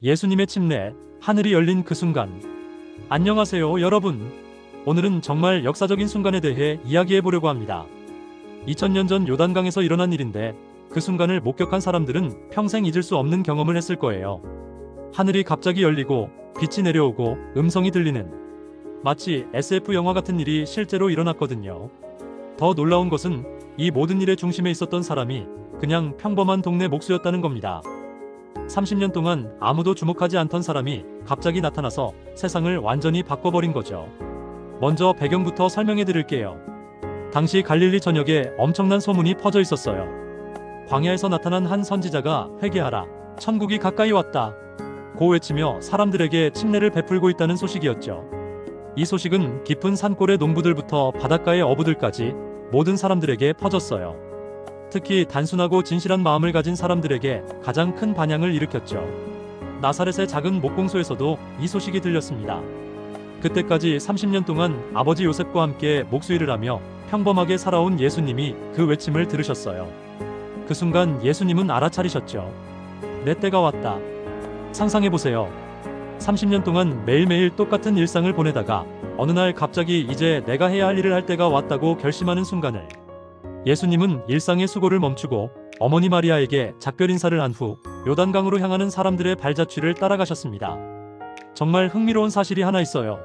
예수님의 침례, 하늘이 열린 그 순간. 안녕하세요, 여러분. 오늘은 정말 역사적인 순간에 대해 이야기해 보려고 합니다. 2000년 전 요단강에서 일어난 일인데 그 순간을 목격한 사람들은 평생 잊을 수 없는 경험을 했을 거예요. 하늘이 갑자기 열리고 빛이 내려오고 음성이 들리는, 마치 SF 영화 같은 일이 실제로 일어났거든요. 더 놀라운 것은 이 모든 일의 중심에 있었던 사람이 그냥 평범한 동네 목수였다는 겁니다. 30년 동안 아무도 주목하지 않던 사람이 갑자기 나타나서 세상을 완전히 바꿔버린 거죠. 먼저 배경부터 설명해 드릴게요. 당시 갈릴리 전역에 엄청난 소문이 퍼져 있었어요. 광야에서 나타난 한 선지자가 회개하라, 천국이 가까이 왔다 고 외치며 사람들에게 침례를 베풀고 있다는 소식이었죠. 이 소식은 깊은 산골의 농부들부터 바닷가의 어부들까지 모든 사람들에게 퍼졌어요. 특히 단순하고 진실한 마음을 가진 사람들에게 가장 큰 반향을 일으켰죠. 나사렛의 작은 목공소에서도 이 소식이 들렸습니다. 그때까지 30년 동안 아버지 요셉과 함께 목수일을 하며 평범하게 살아온 예수님이 그 외침을 들으셨어요. 그 순간 예수님은 알아차리셨죠. 내 때가 왔다. 상상해보세요. 30년 동안 매일매일 똑같은 일상을 보내다가 어느 날 갑자기 이제 내가 해야 할 일을 할 때가 왔다고 결심하는 순간을, 예수님은 일상의 수고를 멈추고 어머니 마리아에게 작별 인사를 한 후 요단강으로 향하는 사람들의 발자취를 따라가셨습니다. 정말 흥미로운 사실이 하나 있어요.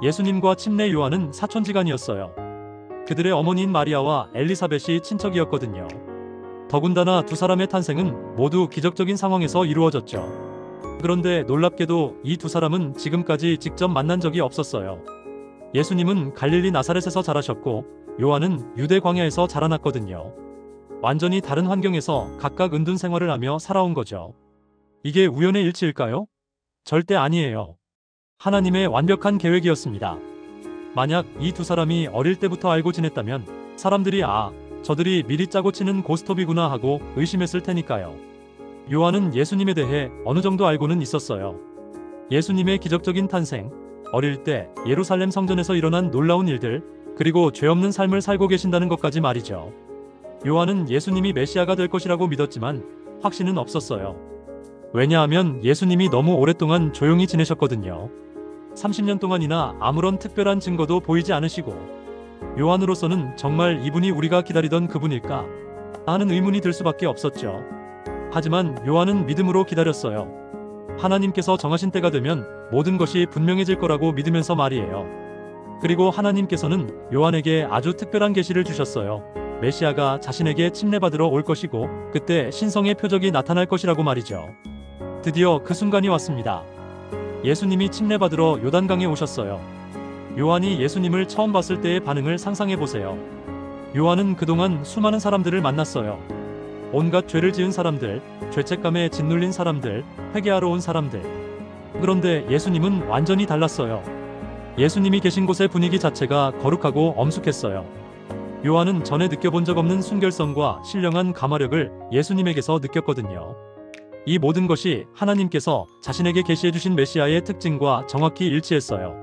예수님과 침례 요한은 사촌지간이었어요. 그들의 어머니인 마리아와 엘리사벳이 친척이었거든요. 더군다나 두 사람의 탄생은 모두 기적적인 상황에서 이루어졌죠. 그런데 놀랍게도 이 두 사람은 지금까지 직접 만난 적이 없었어요. 예수님은 갈릴리 나사렛에서 자라셨고 요한은 유대 광야에서 자라났거든요. 완전히 다른 환경에서 각각 은둔 생활을 하며 살아온 거죠. 이게 우연의 일치일까요? 절대 아니에요. 하나님의 완벽한 계획이었습니다. 만약 이 두 사람이 어릴 때부터 알고 지냈다면 사람들이 저들이 미리 짜고 치는 고스톱이구나 하고 의심했을 테니까요. 요한은 예수님에 대해 어느 정도 알고는 있었어요. 예수님의 기적적인 탄생, 어릴 때 예루살렘 성전에서 일어난 놀라운 일들, 그리고 죄 없는 삶을 살고 계신다는 것까지 말이죠. 요한은 예수님이 메시아가 될 것이라고 믿었지만 확신은 없었어요. 왜냐하면 예수님이 너무 오랫동안 조용히 지내셨거든요. 30년 동안이나 아무런 특별한 증거도 보이지 않으시고, 요한으로서는 정말 이분이 우리가 기다리던 그분일까 하는 의문이 들 수밖에 없었죠. 하지만 요한은 믿음으로 기다렸어요. 하나님께서 정하신 때가 되면 모든 것이 분명해질 거라고 믿으면서 말이에요. 그리고 하나님께서는 요한에게 아주 특별한 계시를 주셨어요. 메시아가 자신에게 침례받으러 올 것이고 그때 신성의 표적이 나타날 것이라고 말이죠. 드디어 그 순간이 왔습니다. 예수님이 침례받으러 요단강에 오셨어요. 요한이 예수님을 처음 봤을 때의 반응을 상상해보세요. 요한은 그동안 수많은 사람들을 만났어요. 온갖 죄를 지은 사람들, 죄책감에 짓눌린 사람들, 회개하러 온 사람들. 그런데 예수님은 완전히 달랐어요. 예수님이 계신 곳의 분위기 자체가 거룩하고 엄숙했어요. 요한은 전에 느껴본 적 없는 순결성과 신령한 감화력을 예수님에게서 느꼈거든요. 이 모든 것이 하나님께서 자신에게 계시해 주신 메시아의 특징과 정확히 일치했어요.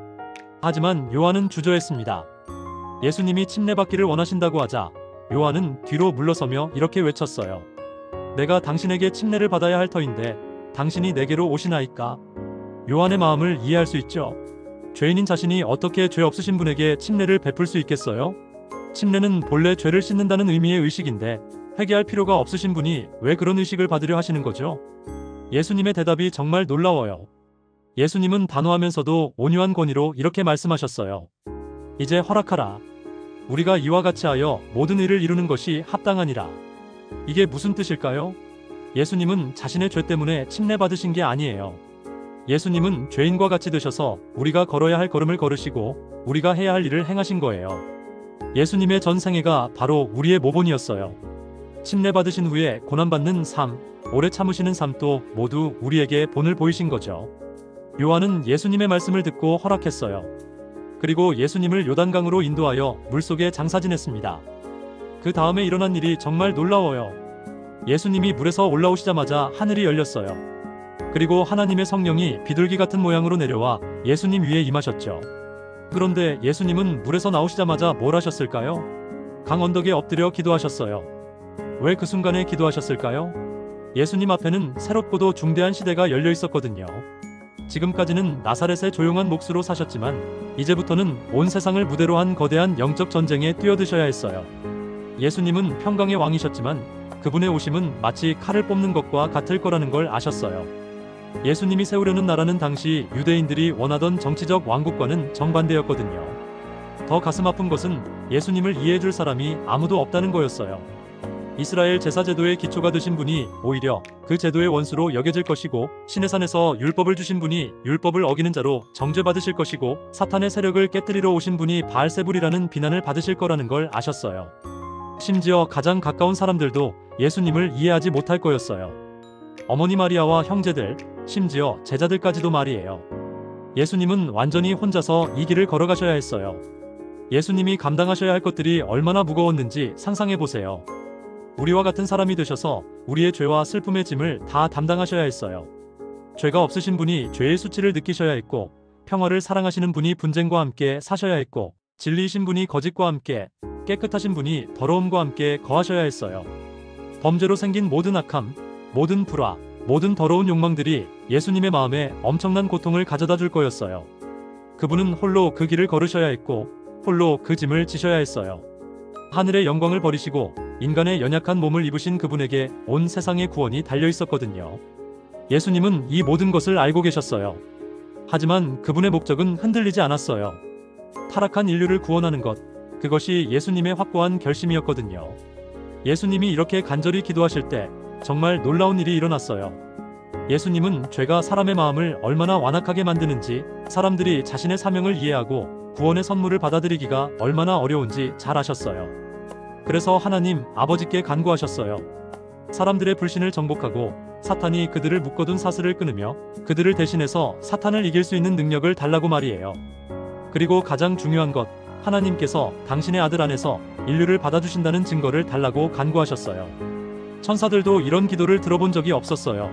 하지만 요한은 주저했습니다. 예수님이 침례받기를 원하신다고 하자 요한은 뒤로 물러서며 이렇게 외쳤어요. 내가 당신에게 침례를 받아야 할 터인데 당신이 내게로 오시나이까? 요한의 마음을 이해할 수 있죠. 죄인인 자신이 어떻게 죄 없으신 분에게 침례를 베풀 수 있겠어요? 침례는 본래 죄를 씻는다는 의미의 의식인데 회개할 필요가 없으신 분이 왜 그런 의식을 받으려 하시는 거죠? 예수님의 대답이 정말 놀라워요. 예수님은 단호하면서도 온유한 권위로 이렇게 말씀하셨어요. 이제 허락하라. 우리가 이와 같이 하여 모든 일을 이루는 것이 합당하니라. 이게 무슨 뜻일까요? 예수님은 자신의 죄 때문에 침례받으신 게 아니에요. 예수님은 죄인과 같이 되셔서 우리가 걸어야 할 걸음을 걸으시고 우리가 해야 할 일을 행하신 거예요. 예수님의 전 생애가 바로 우리의 모본이었어요. 침례받으신 후에 고난받는 삶, 오래 참으시는 삶도 모두 우리에게 본을 보이신 거죠. 요한은 예수님의 말씀을 듣고 허락했어요. 그리고 예수님을 요단강으로 인도하여 물속에 장사 지냈습니다. 그 다음에 일어난 일이 정말 놀라워요. 예수님이 물에서 올라오시자마자 하늘이 열렸어요. 그리고 하나님의 성령이 비둘기 같은 모양으로 내려와 예수님 위에 임하셨죠. 그런데 예수님은 물에서 나오시자마자 뭘 하셨을까요? 강 언덕에 엎드려 기도하셨어요. 왜 그 순간에 기도하셨을까요? 예수님 앞에는 새롭고도 중대한 시대가 열려 있었거든요. 지금까지는 나사렛의 조용한 몫으로 사셨지만 이제부터는 온 세상을 무대로 한 거대한 영적 전쟁에 뛰어드셔야 했어요. 예수님은 평강의 왕이셨지만 그분의 오심은 마치 칼을 뽑는 것과 같을 거라는 걸 아셨어요. 예수님이 세우려는 나라는 당시 유대인들이 원하던 정치적 왕국과는 정반대였거든요. 더 가슴 아픈 것은 예수님을 이해해줄 사람이 아무도 없다는 거였어요. 이스라엘 제사제도의 기초가 되신 분이 오히려 그 제도의 원수로 여겨질 것이고, 시내산에서 율법을 주신 분이 율법을 어기는 자로 정죄받으실 것이고, 사탄의 세력을 깨뜨리러 오신 분이 바알세불이라는 비난을 받으실 거라는 걸 아셨어요. 심지어 가장 가까운 사람들도 예수님을 이해하지 못할 거였어요. 어머니 마리아와 형제들, 심지어 제자들까지도 말이에요. 예수님은 완전히 혼자서 이 길을 걸어가셔야 했어요. 예수님이 감당하셔야 할 것들이 얼마나 무거웠는지 상상해보세요. 우리와 같은 사람이 되셔서 우리의 죄와 슬픔의 짐을 다 담당하셔야 했어요. 죄가 없으신 분이 죄의 수치를 느끼셔야 했고, 평화를 사랑하시는 분이 분쟁과 함께 사셔야 했고, 진리이신 분이 거짓과 함께, 깨끗하신 분이 더러움과 함께 거하셔야 했어요. 범죄로 생긴 모든 악함, 모든 불화, 모든 더러운 욕망들이 예수님의 마음에 엄청난 고통을 가져다 줄 거였어요. 그분은 홀로 그 길을 걸으셔야 했고, 홀로 그 짐을 지셔야 했어요. 하늘의 영광을 버리시고 인간의 연약한 몸을 입으신 그분에게 온 세상의 구원이 달려 있었거든요. 예수님은 이 모든 것을 알고 계셨어요. 하지만 그분의 목적은 흔들리지 않았어요. 타락한 인류를 구원하는 것, 그것이 예수님의 확고한 결심이었거든요. 예수님이 이렇게 간절히 기도하실 때 정말 놀라운 일이 일어났어요. 예수님은 죄가 사람의 마음을 얼마나 완악하게 만드는지, 사람들이 자신의 사명을 이해하고 구원의 선물을 받아들이기가 얼마나 어려운지 잘 아셨어요. 그래서 하나님 아버지께 간구하셨어요. 사람들의 불신을 정복하고 사탄이 그들을 묶어둔 사슬을 끊으며 그들을 대신해서 사탄을 이길 수 있는 능력을 달라고 말이에요. 그리고 가장 중요한 것, 하나님께서 당신의 아들 안에서 인류를 받아주신다는 증거를 달라고 간구하셨어요. 천사들도 이런 기도를 들어본 적이 없었어요.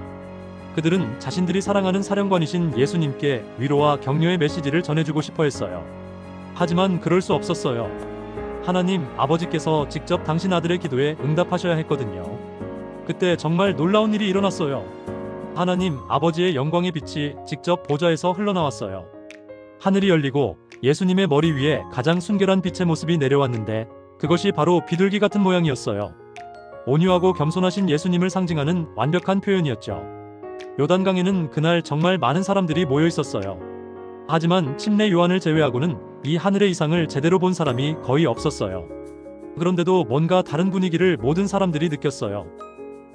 그들은 자신들이 사랑하는 사령관이신 예수님께 위로와 격려의 메시지를 전해주고 싶어 했어요. 하지만 그럴 수 없었어요. 하나님 아버지께서 직접 당신 아들의 기도에 응답하셔야 했거든요. 그때 정말 놀라운 일이 일어났어요. 하나님 아버지의 영광의 빛이 직접 보좌에서 흘러나왔어요. 하늘이 열리고 예수님의 머리 위에 가장 순결한 빛의 모습이 내려왔는데, 그것이 바로 비둘기 같은 모양이었어요. 온유하고 겸손하신 예수님을 상징하는 완벽한 표현이었죠. 요단강에는 그날 정말 많은 사람들이 모여 있었어요. 하지만 침례 요한을 제외하고는 이 하늘의 이상을 제대로 본 사람이 거의 없었어요. 그런데도 뭔가 다른 분위기를 모든 사람들이 느꼈어요.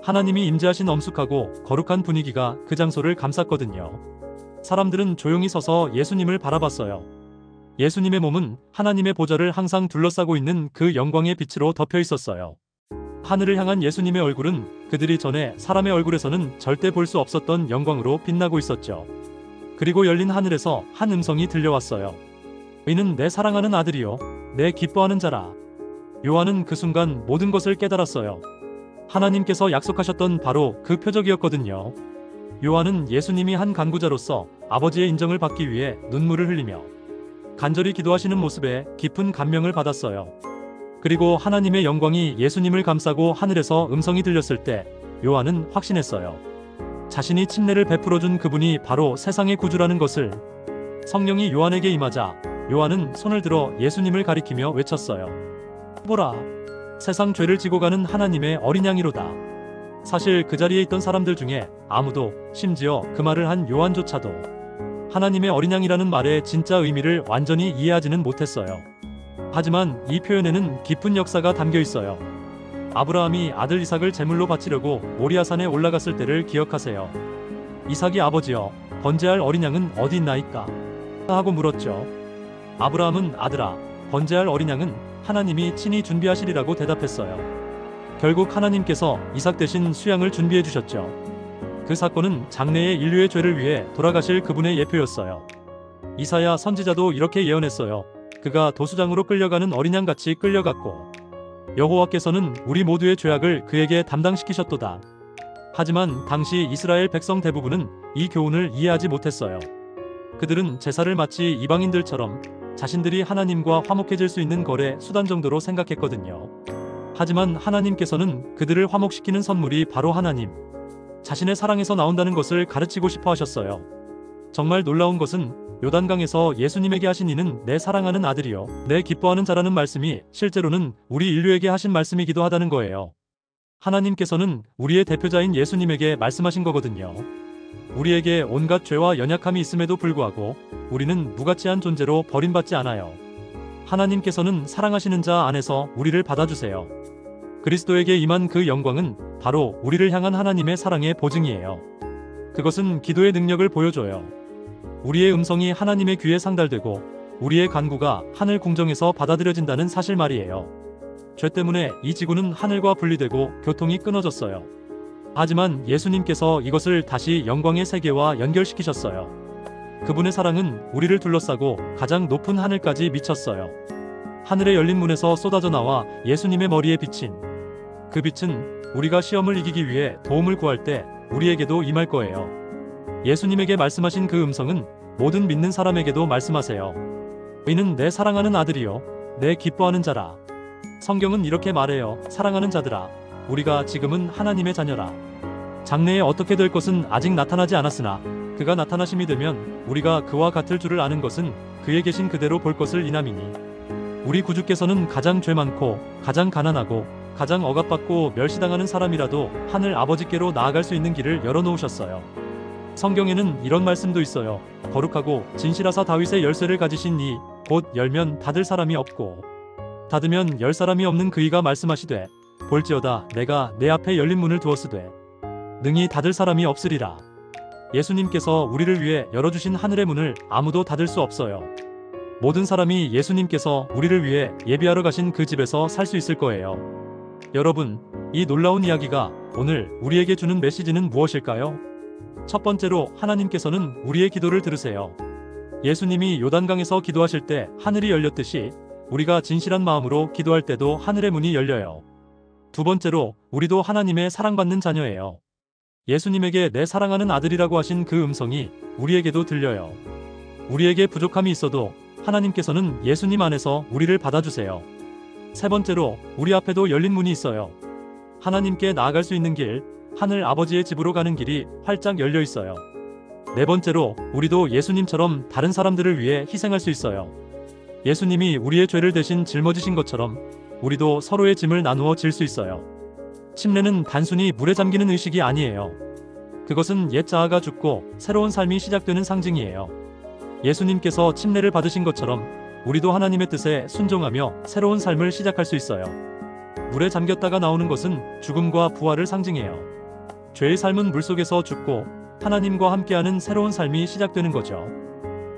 하나님이 임재하신 엄숙하고 거룩한 분위기가 그 장소를 감쌌거든요. 사람들은 조용히 서서 예수님을 바라봤어요. 예수님의 몸은 하나님의 보좌를 항상 둘러싸고 있는 그 영광의 빛으로 덮여 있었어요. 하늘을 향한 예수님의 얼굴은 그들이 전에 사람의 얼굴에서는 절대 볼 수 없었던 영광으로 빛나고 있었죠. 그리고 열린 하늘에서 한 음성이 들려왔어요. 이는 내 사랑하는 아들이요, 내 기뻐하는 자라. 요한은 그 순간 모든 것을 깨달았어요. 하나님께서 약속하셨던 바로 그 표적이었거든요. 요한은 예수님이 한 간구자로서 아버지의 인정을 받기 위해 눈물을 흘리며 간절히 기도하시는 모습에 깊은 감명을 받았어요. 그리고 하나님의 영광이 예수님을 감싸고 하늘에서 음성이 들렸을 때 요한은 확신했어요. 자신이 침례를 베풀어준 그분이 바로 세상의 구주라는 것을. 성령이 요한에게 임하자 요한은 손을 들어 예수님을 가리키며 외쳤어요. 보라, 세상 죄를 지고 가는 하나님의 어린 양이로다. 사실 그 자리에 있던 사람들 중에 아무도, 심지어 그 말을 한 요한조차도 하나님의 어린 양이라는 말의 진짜 의미를 완전히 이해하지는 못했어요. 하지만 이 표현에는 깊은 역사가 담겨 있어요. 아브라함이 아들 이삭을 제물로 바치려고 모리아산에 올라갔을 때를 기억하세요. 이삭이 아버지여, 번제할 어린 양은 어디 있나이까? 하고 물었죠. 아브라함은 아들아, 번제할 어린 양은 하나님이 친히 준비하시리라고 대답했어요. 결국 하나님께서 이삭 대신 수양을 준비해 주셨죠. 그 사건은 장래의 인류의 죄를 위해 돌아가실 그분의 예표였어요. 이사야 선지자도 이렇게 예언했어요. 그가 도수장으로 끌려가는 어린 양같이 끌려갔고 여호와께서는 우리 모두의 죄악을 그에게 담당시키셨도다. 하지만 당시 이스라엘 백성 대부분은 이 교훈을 이해하지 못했어요. 그들은 제사를 마치 이방인들처럼 자신들이 하나님과 화목해질 수 있는 거래 수단 정도로 생각했거든요. 하지만 하나님께서는 그들을 화목시키는 선물이 바로 하나님, 자신의 사랑에서 나온다는 것을 가르치고 싶어 하셨어요. 정말 놀라운 것은 요단강에서 예수님에게 하신 이는 내 사랑하는 아들이요 내 기뻐하는 자라는 말씀이 실제로는 우리 인류에게 하신 말씀이기도 하다는 거예요. 하나님께서는 우리의 대표자인 예수님에게 말씀하신 거거든요. 우리에게 온갖 죄와 연약함이 있음에도 불구하고 우리는 무가치한 존재로 버림받지 않아요. 하나님께서는 사랑하시는 자 안에서 우리를 받아주세요. 그리스도에게 임한 그 영광은 바로 우리를 향한 하나님의 사랑의 보증이에요. 그것은 기도의 능력을 보여줘요. 우리의 음성이 하나님의 귀에 상달되고 우리의 간구가 하늘 궁정에서 받아들여진다는 사실 말이에요. 죄 때문에 이 지구는 하늘과 분리되고 교통이 끊어졌어요. 하지만 예수님께서 이것을 다시 영광의 세계와 연결시키셨어요. 그분의 사랑은 우리를 둘러싸고 가장 높은 하늘까지 미쳤어요. 하늘의 열린 문에서 쏟아져 나와 예수님의 머리에 비친 그 빛은 우리가 시험을 이기기 위해 도움을 구할 때 우리에게도 임할 거예요. 예수님에게 말씀하신 그 음성은 모든 믿는 사람에게도 말씀하세요. 이는 내 사랑하는 아들이요 내 기뻐하는 자라. 성경은 이렇게 말해요. 사랑하는 자들아, 우리가 지금은 하나님의 자녀라. 장래에 어떻게 될 것은 아직 나타나지 않았으나 그가 나타나심이 되면 우리가 그와 같을 줄을 아는 것은 그에 계신 그대로 볼 것을 이남이니 우리 구주께서는 가장 죄 많고 가장 가난하고 가장 억압받고 멸시당하는 사람이라도 하늘 아버지께로 나아갈 수 있는 길을 열어놓으셨어요. 성경에는 이런 말씀도 있어요. 거룩하고 진실하사 다윗의 열쇠를 가지신 이 곧 열면 닫을 사람이 없고 닫으면 열 사람이 없는 그이가 말씀하시되 볼지어다 내가 내 앞에 열린 문을 두었으되 능히 닫을 사람이 없으리라. 예수님께서 우리를 위해 열어주신 하늘의 문을 아무도 닫을 수 없어요. 모든 사람이 예수님께서 우리를 위해 예비하러 가신 그 집에서 살 수 있을 거예요. 여러분, 이 놀라운 이야기가 오늘 우리에게 주는 메시지는 무엇일까요? 첫 번째로 하나님께서는 우리의 기도를 들으세요. 예수님이 요단강에서 기도하실 때 하늘이 열렸듯이 우리가 진실한 마음으로 기도할 때도 하늘의 문이 열려요. 두 번째로 우리도 하나님의 사랑받는 자녀예요. 예수님에게 내 사랑하는 아들이라고 하신 그 음성이 우리에게도 들려요. 우리에게 부족함이 있어도 하나님께서는 예수님 안에서 우리를 받아주세요. 세 번째로 우리 앞에도 열린 문이 있어요. 하나님께 나아갈 수 있는 길, 하늘 아버지의 집으로 가는 길이 활짝 열려 있어요. 네 번째로 우리도 예수님처럼 다른 사람들을 위해 희생할 수 있어요. 예수님이 우리의 죄를 대신 짊어지신 것처럼 우리도 서로의 짐을 나누어 질 수 있어요. 침례는 단순히 물에 잠기는 의식이 아니에요. 그것은 옛 자아가 죽고 새로운 삶이 시작되는 상징이에요. 예수님께서 침례를 받으신 것처럼 우리도 하나님의 뜻에 순종하며 새로운 삶을 시작할 수 있어요. 물에 잠겼다가 나오는 것은 죽음과 부활을 상징해요. 죄의 삶은 물속에서 죽고 하나님과 함께하는 새로운 삶이 시작되는 거죠.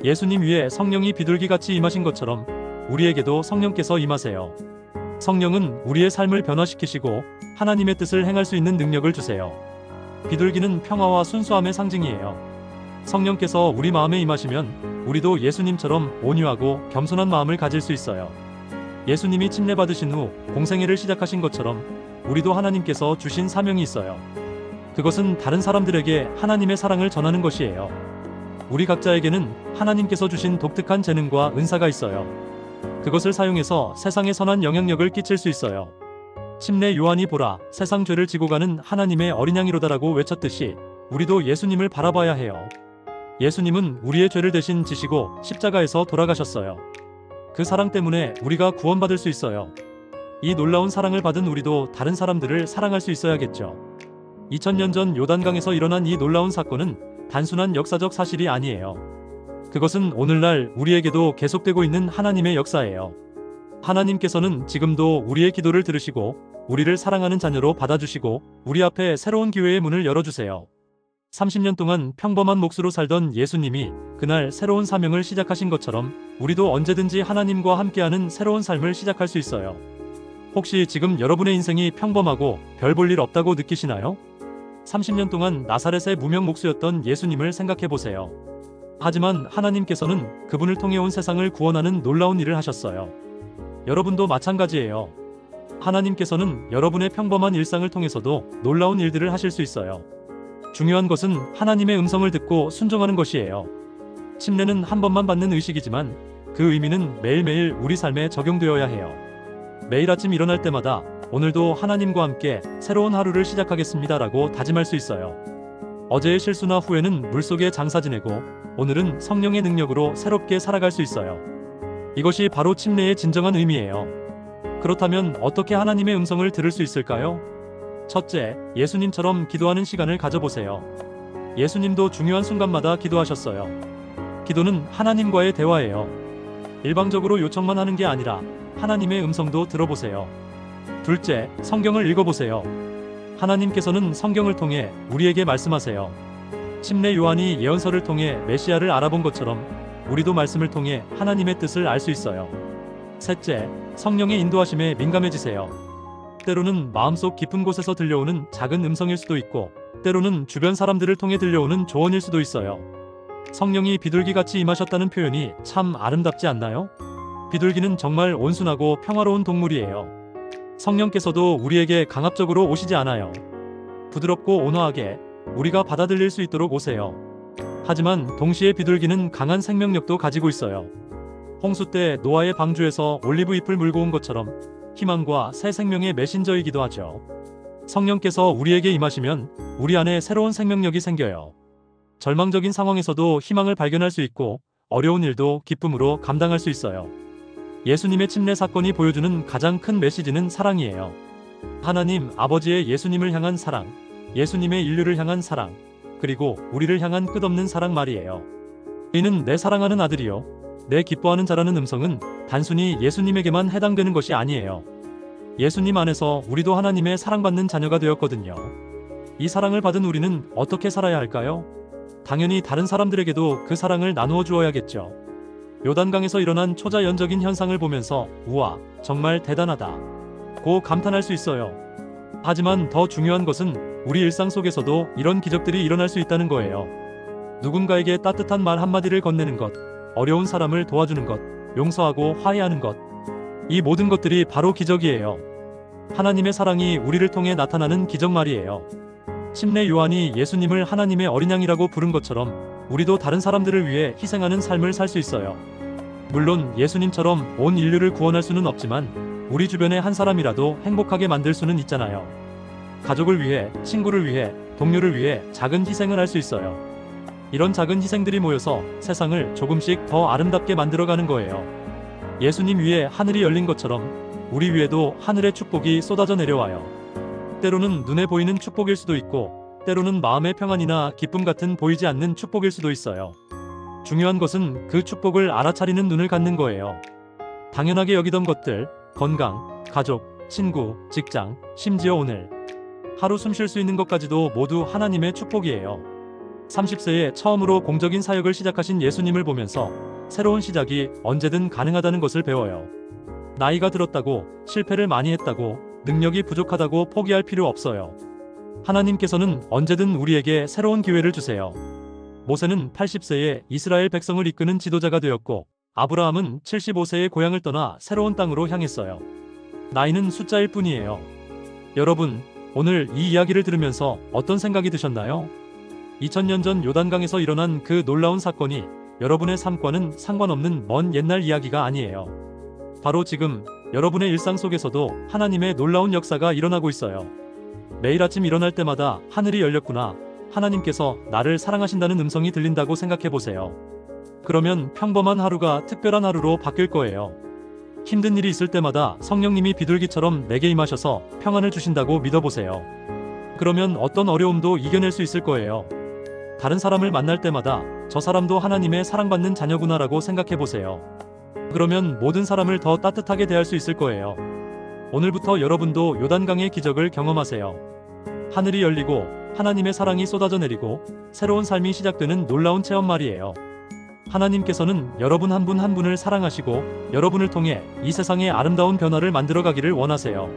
예수님 위에 성령이 비둘기같이 임하신 것처럼 우리에게도 성령께서 임하세요. 성령은 우리의 삶을 변화시키시고 하나님의 뜻을 행할 수 있는 능력을 주세요. 비둘기는 평화와 순수함의 상징이에요. 성령께서 우리 마음에 임하시면 우리도 예수님처럼 온유하고 겸손한 마음을 가질 수 있어요. 예수님이 침례받으신 후 공생애를 시작하신 것처럼 우리도 하나님께서 주신 사명이 있어요. 그것은 다른 사람들에게 하나님의 사랑을 전하는 것이에요. 우리 각자에게는 하나님께서 주신 독특한 재능과 은사가 있어요. 그것을 사용해서 세상에 선한 영향력을 끼칠 수 있어요. 침례 요한이 보라, 세상 죄를 지고 가는 하나님의 어린 양이로다라고 외쳤듯이 우리도 예수님을 바라봐야 해요. 예수님은 우리의 죄를 대신 지시고 십자가에서 돌아가셨어요. 그 사랑 때문에 우리가 구원받을 수 있어요. 이 놀라운 사랑을 받은 우리도 다른 사람들을 사랑할 수 있어야겠죠. 2000년 전 요단강에서 일어난 이 놀라운 사건은 단순한 역사적 사실이 아니에요. 그것은 오늘날 우리에게도 계속되고 있는 하나님의 역사예요. 하나님께서는 지금도 우리의 기도를 들으시고 우리를 사랑하는 자녀로 받아주시고 우리 앞에 새로운 기회의 문을 열어주세요. 30년 동안 평범한 몫으로 살던 예수님이 그날 새로운 사명을 시작하신 것처럼 우리도 언제든지 하나님과 함께하는 새로운 삶을 시작할 수 있어요. 혹시 지금 여러분의 인생이 평범하고 별 볼 일 없다고 느끼시나요? 30년 동안 나사렛의 무명 목수였던 예수님을 생각해보세요. 하지만 하나님께서는 그분을 통해 온 세상을 구원하는 놀라운 일을 하셨어요. 여러분도 마찬가지예요. 하나님께서는 여러분의 평범한 일상을 통해서도 놀라운 일들을 하실 수 있어요. 중요한 것은 하나님의 음성을 듣고 순종하는 것이에요. 침례는 한 번만 받는 의식이지만 그 의미는 매일매일 우리 삶에 적용되어야 해요. 매일 아침 일어날 때마다 오늘도 하나님과 함께 새로운 하루를 시작하겠습니다라고 다짐할 수 있어요. 어제의 실수나 후회는 물속에 장사 지내고 오늘은 성령의 능력으로 새롭게 살아갈 수 있어요. 이것이 바로 침례의 진정한 의미예요. 그렇다면 어떻게 하나님의 음성을 들을 수 있을까요? 첫째, 예수님처럼 기도하는 시간을 가져보세요. 예수님도 중요한 순간마다 기도하셨어요. 기도는 하나님과의 대화예요. 일방적으로 요청만 하는 게 아니라 하나님의 음성도 들어보세요. 둘째, 성경을 읽어보세요. 하나님께서는 성경을 통해 우리에게 말씀하세요. 침례 요한이 예언서를 통해 메시아를 알아본 것처럼 우리도 말씀을 통해 하나님의 뜻을 알 수 있어요. 셋째, 성령의 인도하심에 민감해지세요. 때로는 마음속 깊은 곳에서 들려오는 작은 음성일 수도 있고 때로는 주변 사람들을 통해 들려오는 조언일 수도 있어요. 성령이 비둘기같이 임하셨다는 표현이 참 아름답지 않나요? 비둘기는 정말 온순하고 평화로운 동물이에요. 성령께서도 우리에게 강압적으로 오시지 않아요. 부드럽고 온화하게 우리가 받아들일 수 있도록 오세요. 하지만 동시에 비둘기는 강한 생명력도 가지고 있어요. 홍수 때 노아의 방주에서 올리브 잎을 물고 온 것처럼 희망과 새 생명의 메신저이기도 하죠. 성령께서 우리에게 임하시면 우리 안에 새로운 생명력이 생겨요. 절망적인 상황에서도 희망을 발견할 수 있고 어려운 일도 기쁨으로 감당할 수 있어요. 예수님의 침례 사건이 보여주는 가장 큰 메시지는 사랑이에요. 하나님 아버지의 예수님을 향한 사랑, 예수님의 인류를 향한 사랑, 그리고 우리를 향한 끝없는 사랑 말이에요. 이는 내 사랑하는 아들이요, 내 기뻐하는 자라는 음성은 단순히 예수님에게만 해당되는 것이 아니에요. 예수님 안에서 우리도 하나님의 사랑받는 자녀가 되었거든요. 이 사랑을 받은 우리는 어떻게 살아야 할까요? 당연히 다른 사람들에게도 그 사랑을 나누어 주어야겠죠. 요단강에서 일어난 초자연적인 현상을 보면서 우와, 정말 대단하다 고 감탄할 수 있어요. 하지만 더 중요한 것은 우리 일상 속에서도 이런 기적들이 일어날 수 있다는 거예요. 누군가에게 따뜻한 말 한마디를 건네는 것, 어려운 사람을 도와주는 것, 용서하고 화해하는 것, 이 모든 것들이 바로 기적이에요. 하나님의 사랑이 우리를 통해 나타나는 기적 말이에요. 침례 요한이 예수님을 하나님의 어린 양이라고 부른 것처럼 우리도 다른 사람들을 위해 희생하는 삶을 살 수 있어요. 물론 예수님처럼 온 인류를 구원할 수는 없지만 우리 주변의 한 사람이라도 행복하게 만들 수는 있잖아요. 가족을 위해, 친구를 위해, 동료를 위해 작은 희생을 할 수 있어요. 이런 작은 희생들이 모여서 세상을 조금씩 더 아름답게 만들어가는 거예요. 예수님 위에 하늘이 열린 것처럼 우리 위에도 하늘의 축복이 쏟아져 내려와요. 때로는 눈에 보이는 축복일 수도 있고 때로는 마음의 평안이나 기쁨 같은 보이지 않는 축복일 수도 있어요. 중요한 것은 그 축복을 알아차리는 눈을 갖는 거예요. 당연하게 여기던 것들, 건강, 가족, 친구, 직장, 심지어 오늘 하루 숨 쉴 수 있는 것까지도 모두 하나님의 축복이에요. 30세에 처음으로 공적인 사역을 시작하신 예수님을 보면서 새로운 시작이 언제든 가능하다는 것을 배워요. 나이가 들었다고, 실패를 많이 했다고, 능력이 부족하다고 포기할 필요 없어요. 하나님께서는 언제든 우리에게 새로운 기회를 주세요. 모세는 80세에 이스라엘 백성을 이끄는 지도자가 되었고 아브라함은 75세에 고향을 떠나 새로운 땅으로 향했어요. 나이는 숫자일 뿐이에요. 여러분, 오늘 이 이야기를 들으면서 어떤 생각이 드셨나요? 2000년 전 요단강에서 일어난 그 놀라운 사건이 여러분의 삶과는 상관없는 먼 옛날 이야기가 아니에요. 바로 지금 여러분의 일상 속에서도 하나님의 놀라운 역사가 일어나고 있어요. 매일 아침 일어날 때마다 하늘이 열렸구나, 하나님께서 나를 사랑하신다는 음성이 들린다고 생각해보세요. 그러면 평범한 하루가 특별한 하루로 바뀔 거예요. 힘든 일이 있을 때마다 성령님이 비둘기처럼 내게 임하셔서 평안을 주신다고 믿어보세요. 그러면 어떤 어려움도 이겨낼 수 있을 거예요. 다른 사람을 만날 때마다 저 사람도 하나님의 사랑받는 자녀구나라고 생각해보세요. 그러면 모든 사람을 더 따뜻하게 대할 수 있을 거예요. 오늘부터 여러분도 요단강의 기적을 경험하세요. 하늘이 열리고 하나님의 사랑이 쏟아져 내리고 새로운 삶이 시작되는 놀라운 체험 말이에요. 하나님께서는 여러분 한 분 한 분을 사랑하시고 여러분을 통해 이 세상의 아름다운 변화를 만들어 가기를 원하세요.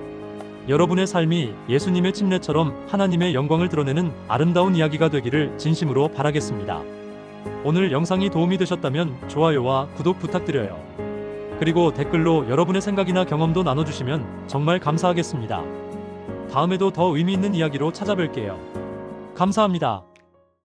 여러분의 삶이 예수님의 침례처럼 하나님의 영광을 드러내는 아름다운 이야기가 되기를 진심으로 바라겠습니다. 오늘 영상이 도움이 되셨다면 좋아요와 구독 부탁드려요. 그리고 댓글로 여러분의 생각이나 경험도 나눠주시면 정말 감사하겠습니다. 다음에도 더 의미 있는 이야기로 찾아뵐게요. 감사합니다.